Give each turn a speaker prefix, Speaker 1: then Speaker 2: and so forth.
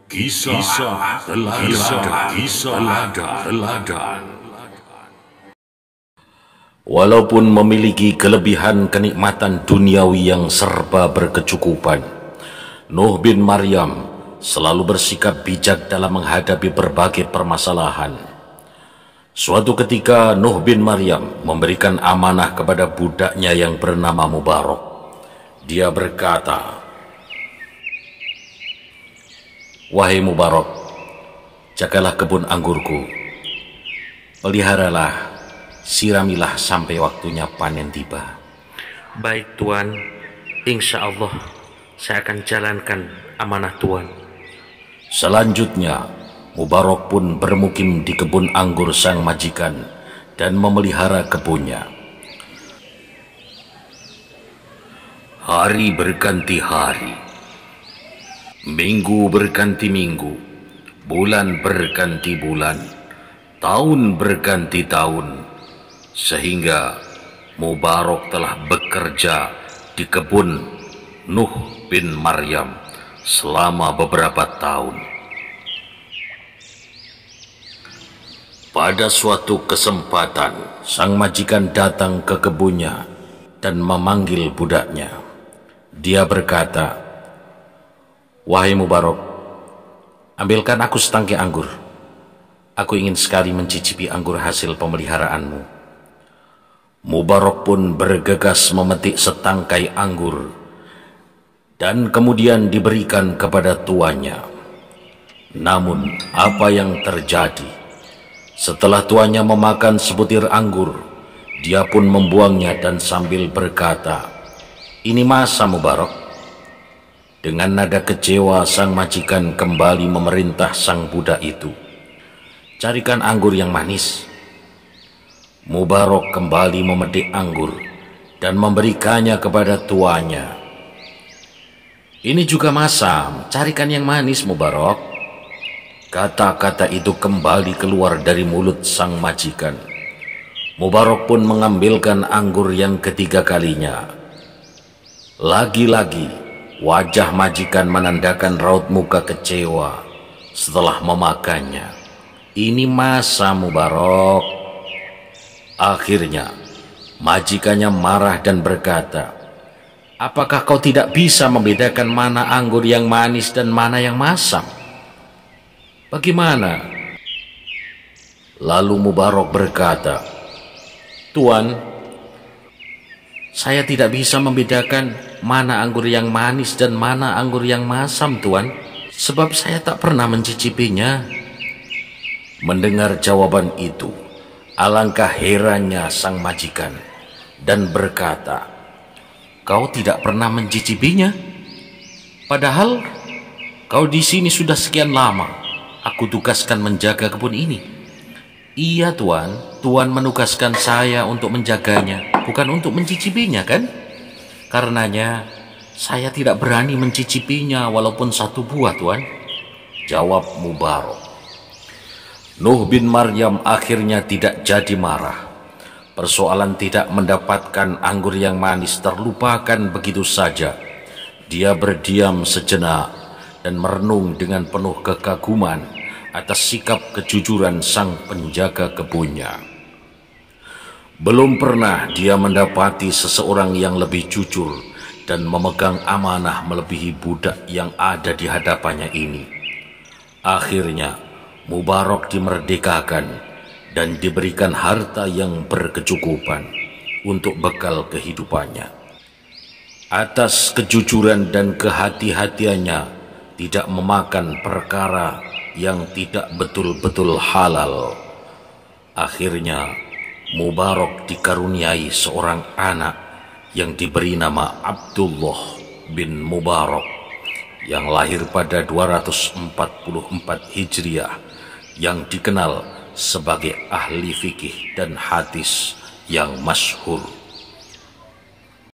Speaker 1: Kisah teladan. Walaupun memiliki kelebihan kenikmatan duniawi yang serba berkecukupan, Nuh bin Maryam selalu bersikap bijak dalam menghadapi berbagai permasalahan. Suatu ketika Nuh bin Maryam memberikan amanah kepada budaknya yang bernama Mubarak. Dia berkata, "Wahai Mubarak, jagalah kebun anggurku, peliharalah, siramilah sampai waktunya panen tiba."
Speaker 2: Baik Tuan, insya Allah saya akan jalankan amanah Tuan.
Speaker 1: Selanjutnya, Mubarak pun bermukim di kebun anggur sang majikan dan memelihara kebunnya. Hari berganti hari, minggu berganti minggu, bulan berganti bulan, tahun berganti tahun, sehingga Mubarak telah bekerja di kebun Nuh bin Maryam selama beberapa tahun. Pada suatu kesempatan, sang majikan datang ke kebunnya dan memanggil budaknya. Dia berkata, "Wahai Mubarak, ambilkan aku setangkai anggur. Aku ingin sekali mencicipi anggur hasil pemeliharaanmu." Mubarak pun bergegas memetik setangkai anggur dan kemudian diberikan kepada tuannya. Namun apa yang terjadi? Setelah tuannya memakan sebutir anggur, dia pun membuangnya dan sambil berkata, "Ini masa Mubarak." Dengan nada kecewa, sang majikan kembali memerintah sang budak itu, "Carikan anggur yang manis." Mubarak kembali memetik anggur dan memberikannya kepada tuannya. "Ini juga masa, carikan yang manis Mubarak." Kata-kata itu kembali keluar dari mulut sang majikan. Mubarak pun mengambilkan anggur yang ketiga kalinya. Lagi-lagi wajah majikan menandakan raut muka kecewa setelah memakannya. "Ini masa Mubarak." Akhirnya majikannya marah dan berkata, "Apakah kau tidak bisa membedakan mana anggur yang manis dan mana yang masam? Bagaimana?" Lalu Mubarak berkata, "Tuan, saya tidak bisa membedakan mana anggur yang manis dan mana anggur yang masam, Tuan, sebab saya tak pernah mencicipinya." Mendengar jawaban itu, alangkah herannya sang majikan dan berkata, "Kau tidak pernah mencicipinya? Padahal kau di sini sudah sekian lama. Aku tugaskan menjaga kebun ini." "Iya Tuan, Tuan menugaskan saya untuk menjaganya, bukan untuk mencicipinya kan? Karenanya saya tidak berani mencicipinya walaupun satu buah Tuan," jawab Mubarak. Nuh bin Maryam akhirnya tidak jadi marah. Persoalan tidak mendapatkan anggur yang manis terlupakan begitu saja. Dia berdiam sejenak dan merenung dengan penuh kekaguman atas sikap kejujuran sang penjaga kebunnya. Belum pernah dia mendapati seseorang yang lebih jujur dan memegang amanah melebihi budak yang ada di hadapannya ini. Akhirnya Mubarak dimerdekakan dan diberikan harta yang berkecukupan untuk bekal kehidupannya. Atas kejujuran dan kehati-hatiannya tidak memakan perkara yang tidak betul-betul halal. Akhirnya Mubarak dikaruniai seorang anak yang diberi nama Abdullah bin Mubarak, yang lahir pada 244 Hijriah, yang dikenal sebagai ahli fikih dan hadis yang masyhur.